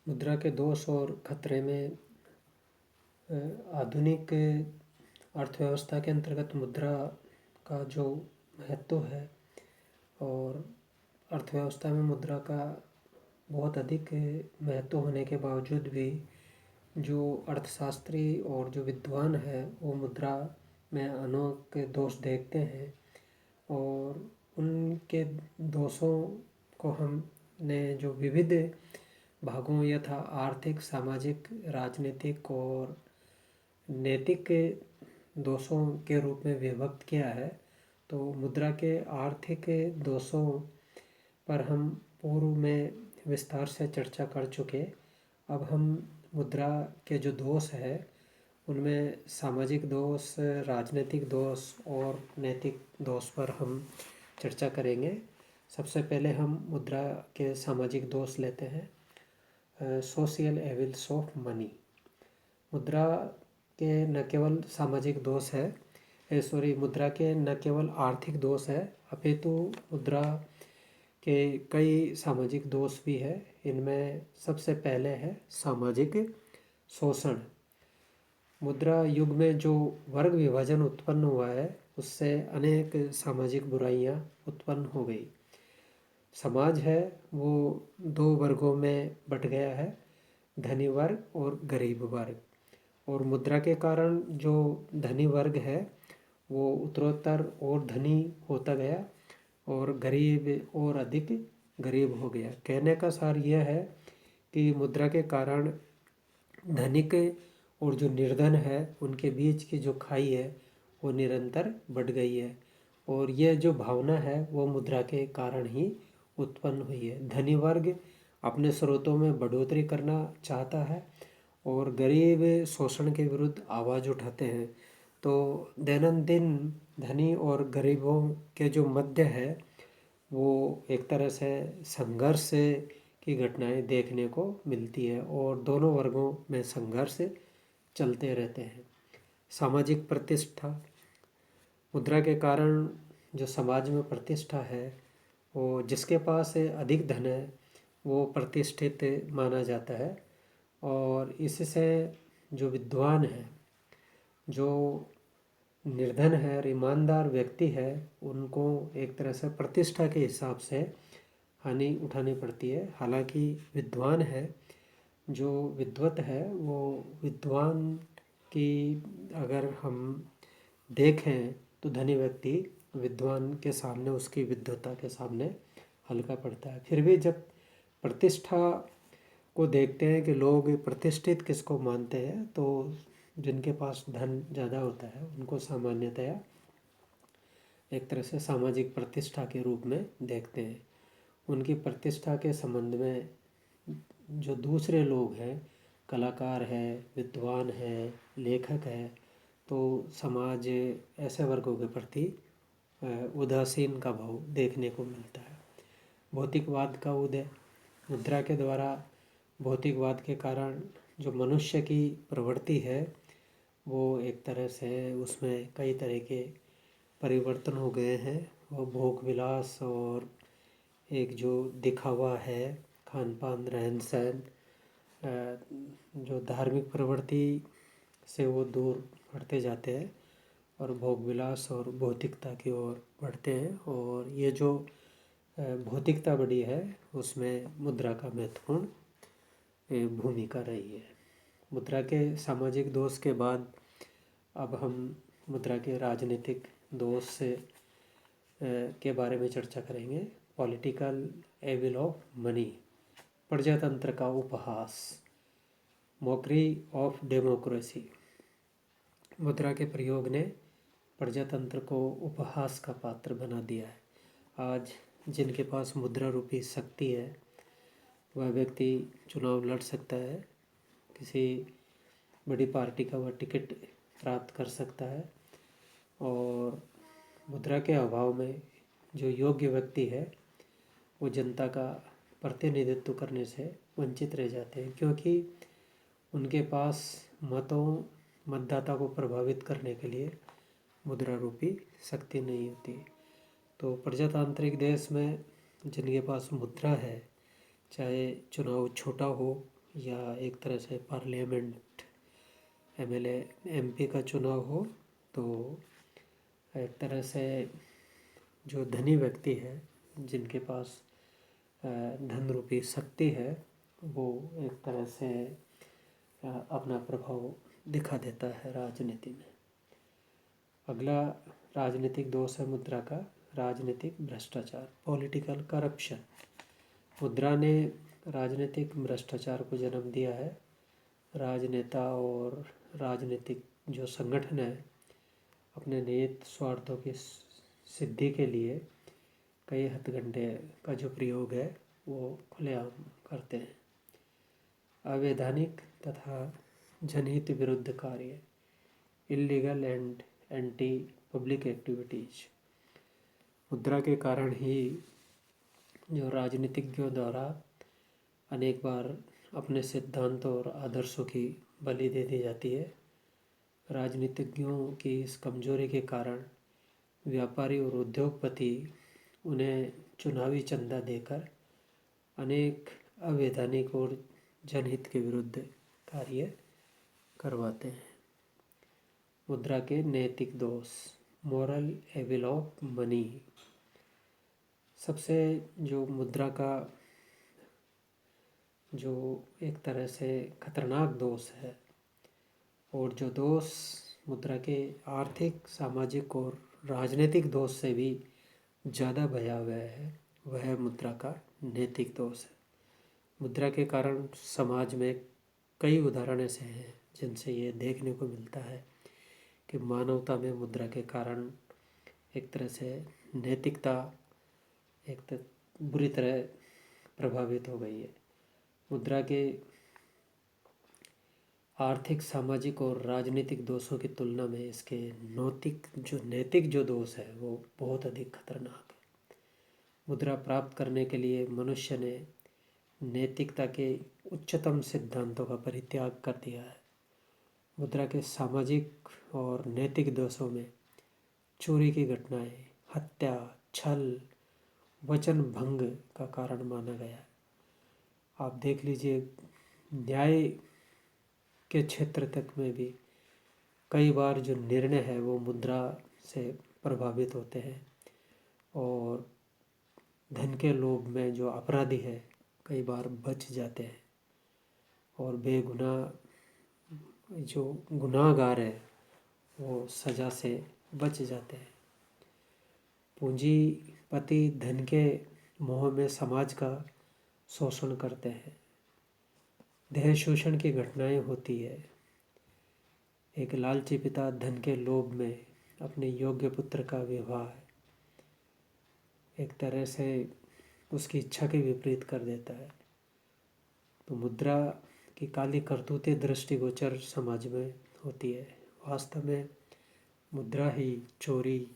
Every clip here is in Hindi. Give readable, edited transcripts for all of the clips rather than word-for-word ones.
मुद्रा के दोष और खतरे में आधुनिक अर्थव्यवस्था के अंतर्गत मुद्रा का जो महत्व है और अर्थव्यवस्था में मुद्रा का बहुत अधिक महत्व होने के बावजूद भी जो अर्थशास्त्री और जो विद्वान है वो मुद्रा में अनेक दोष देखते हैं और उनके दोषों को हमने जो विविध भागों यथा आर्थिक, सामाजिक, राजनीतिक और नैतिक दोषों के रूप में विभक्त किया है। तो मुद्रा के आर्थिक दोषों पर हम पूर्व में विस्तार से चर्चा कर चुके। अब हम मुद्रा के जो दोष है उनमें सामाजिक दोष, राजनीतिक दोष और नैतिक दोष पर हम चर्चा करेंगे। सबसे पहले हम मुद्रा के सामाजिक दोष लेते हैं। Social evils of money. मुद्रा के न केवल सामाजिक दोष है, मुद्रा के न केवल आर्थिक दोष है अपितु मुद्रा के कई सामाजिक दोष भी है। इनमें सबसे पहले है सामाजिक शोषण। मुद्रा युग में जो वर्ग विभाजन उत्पन्न हुआ है उससे अनेक सामाजिक बुराइयां उत्पन्न हो गई। समाज है वो दो वर्गों में बट गया है, धनी वर्ग और गरीब वर्ग। और मुद्रा के कारण जो धनी वर्ग है वो उत्तरोत्तर और धनी होता गया और गरीब और अधिक गरीब हो गया। कहने का सार यह है कि मुद्रा के कारण धनिक और जो निर्धन है उनके बीच की जो खाई है वो निरंतर बढ़ गई है और यह जो भावना है वो मुद्रा के कारण ही उत्पन्न हुई है। धनी वर्ग अपने स्रोतों में बढ़ोतरी करना चाहता है और गरीब शोषण के विरुद्ध आवाज़ उठाते हैं। तो दैनंदिन धनी और गरीबों के जो मध्य है वो एक तरह से संघर्ष की घटनाएं देखने को मिलती है और दोनों वर्गों में संघर्ष चलते रहते हैं। सामाजिक प्रतिष्ठा। मुद्रा के कारण जो समाज में प्रतिष्ठा है वो जिसके पास अधिक धन है वो प्रतिष्ठित माना जाता है और इससे जो विद्वान है, जो निर्धन है और ईमानदार व्यक्ति है उनको एक तरह से प्रतिष्ठा के हिसाब से हानि उठानी पड़ती है। हालांकि विद्वान है, जो विद्वत है वो विद्वान की अगर हम देखें तो धनी व्यक्ति विद्वान के सामने उसकी विद्वता के सामने हल्का पड़ता है। फिर भी जब प्रतिष्ठा को देखते हैं कि लोग प्रतिष्ठित किसको मानते हैं तो जिनके पास धन ज़्यादा होता है उनको सामान्यतया एक तरह से सामाजिक प्रतिष्ठा के रूप में देखते हैं। उनकी प्रतिष्ठा के संबंध में जो दूसरे लोग हैं, कलाकार है, विद्वान है, लेखक है, तो समाज ऐसे वर्गों के प्रति उदासीन का भाव देखने को मिलता है। भौतिकवाद का उदय। मुद्रा के द्वारा भौतिकवाद के कारण जो मनुष्य की प्रवृत्ति है वो एक तरह से उसमें कई तरह के परिवर्तन हो गए हैं। वो भोग विलास और एक जो दिखावा है, खान पान, रहन सहन, जो धार्मिक प्रवृत्ति से वो दूर हटते जाते हैं और भोग विलास और भौतिकता की ओर बढ़ते हैं। और ये जो भौतिकता बढ़ी है उसमें मुद्रा का महत्वपूर्ण भूमिका रही है। मुद्रा के सामाजिक दोष के बाद अब हम मुद्रा के राजनीतिक दोष से के बारे में चर्चा करेंगे। Political evil of money. प्रजातंत्र का उपहास, मॉकरी ऑफ डेमोक्रेसी। मुद्रा के प्रयोग ने प्रजातंत्र को उपहास का पात्र बना दिया है। आज जिनके पास मुद्रा रूपी शक्ति है वह व्यक्ति चुनाव लड़ सकता है, किसी बड़ी पार्टी का वह टिकट प्राप्त कर सकता है और मुद्रा के अभाव में जो योग्य व्यक्ति है वो जनता का प्रतिनिधित्व करने से वंचित रह जाते हैं, क्योंकि उनके पास मतदाता को प्रभावित करने के लिए मुद्रा रूपी शक्ति नहीं होती। तो प्रजातांत्रिक देश में जिनके पास मुद्रा है, चाहे चुनाव छोटा हो या एक तरह से पार्लियामेंट एमएलए एमपी का चुनाव हो, तो एक तरह से जो धनी व्यक्ति है, जिनके पास धन रूपी शक्ति है, वो एक तरह से अपना प्रभाव दिखा देता है राजनीति में। अगला राजनीतिक दोष है मुद्रा का राजनीतिक भ्रष्टाचार, पॉलिटिकल करप्शन। मुद्रा ने राजनीतिक भ्रष्टाचार को जन्म दिया है। राजनेता और राजनीतिक जो संगठन है अपने निहित स्वार्थों की सिद्धि के लिए कई हथकंडे का जो प्रयोग है वो खुलेआम करते हैं। अवैधानिक तथा जनहित विरुद्ध कार्य, illegal and anti public activities. मुद्रा के कारण ही जो राजनीतिज्ञों द्वारा अनेक बार अपने सिद्धांतों और आदर्शों की बलि दे दी जाती है। राजनीतिज्ञों की इस कमजोरी के कारण व्यापारी और उद्योगपति उन्हें चुनावी चंदा देकर अनेक अवैधानिक और जनहित के विरुद्ध कार्य करवाते हैं। मुद्रा के नैतिक दोष, मॉरल एविल ऑफ मनी। सबसे जो मुद्रा का जो एक तरह से खतरनाक दोष है, और जो दोष मुद्रा के आर्थिक, सामाजिक और राजनीतिक दोष से भी ज़्यादा भयावह है, वह मुद्रा का नैतिक दोष है। मुद्रा के कारण समाज में कई उदाहरण ऐसे हैं जिनसे ये देखने को मिलता है कि मानवता में मुद्रा के कारण एक तरह से नैतिकता एक बुरी तरह प्रभावित हो गई है। मुद्रा के आर्थिक, सामाजिक और राजनीतिक दोषों की तुलना में इसके नैतिक जो दोष है वो बहुत अधिक खतरनाक है। मुद्रा प्राप्त करने के लिए मनुष्य ने नैतिकता के उच्चतम सिद्धांतों का परित्याग कर दिया है। मुद्रा के सामाजिक और नैतिक दोषों में चोरी की घटनाएं, हत्या, छल, वचन भंग का कारण माना गया है। आप देख लीजिए, न्याय के क्षेत्र तक में भी कई बार जो निर्णय है वो मुद्रा से प्रभावित होते हैं, और धन के लोभ में जो अपराधी है कई बार बच जाते हैं, और बेगुनाह जो गुनाहगार है वो सज़ा से बच जाते हैं। पूंजीपति धन के मोह में समाज का शोषण करते हैं। देह शोषण की घटनाएं होती है। एक लालची पिता धन के लोभ में अपने योग्य पुत्र का विवाह एक तरह से उसकी इच्छा के विपरीत कर देता है। तो मुद्रा की काली करतूतें दृष्टिगोचर समाज में होती है। वास्तव में मुद्रा ही चोरी,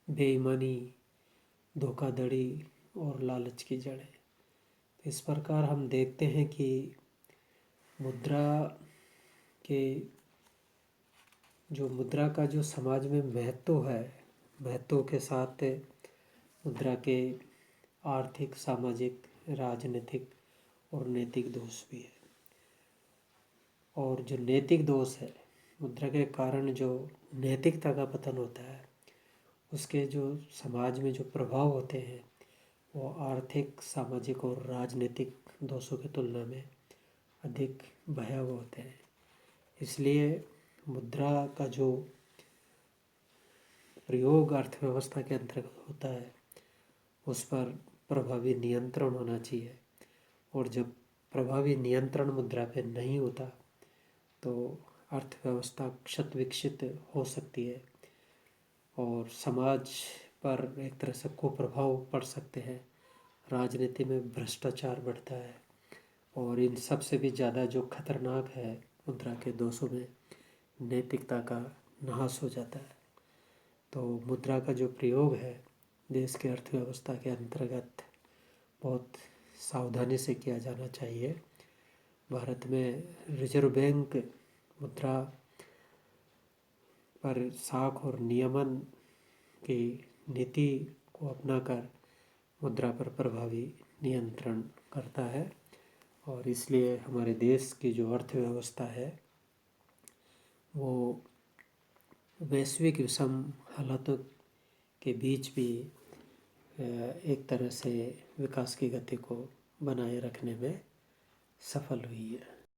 बेईमानी, धोखाधड़ी और लालच की जड़ है। इस प्रकार हम देखते हैं कि मुद्रा का जो समाज में महत्व है, महत्व के साथ मुद्रा के आर्थिक, सामाजिक, राजनीतिक और नैतिक दोष भी है। और जो नैतिक दोष है, मुद्रा के कारण जो नैतिकता का पतन होता है, उसके जो समाज में जो प्रभाव होते हैं वो आर्थिक, सामाजिक और राजनीतिक दोषों की तुलना में अधिक भयावह होते हैं। इसलिए मुद्रा का जो प्रयोग अर्थव्यवस्था के अंतर्गत होता है उस पर प्रभावी नियंत्रण होना चाहिए, और जब प्रभावी नियंत्रण मुद्रा पे नहीं होता तो अर्थव्यवस्था क्षत विक्षित हो सकती है और समाज पर एक तरह से कुप्रभाव पड़ सकते हैं। राजनीति में भ्रष्टाचार बढ़ता है, और इन सब से भी ज़्यादा जो खतरनाक है, मुद्रा के दोषों में नैतिकता का नाश हो जाता है। तो मुद्रा का जो प्रयोग है देश के अर्थव्यवस्था के अंतर्गत बहुत सावधानी से किया जाना चाहिए। भारत में रिजर्व बैंक मुद्रा पर साख और नियमन की नीति को अपनाकर मुद्रा पर प्रभावी नियंत्रण करता है, और इसलिए हमारे देश की जो अर्थव्यवस्था है वो वैश्विक विषम हालातों के बीच भी एक तरह से विकास की गति को बनाए रखने में सफल हुई है।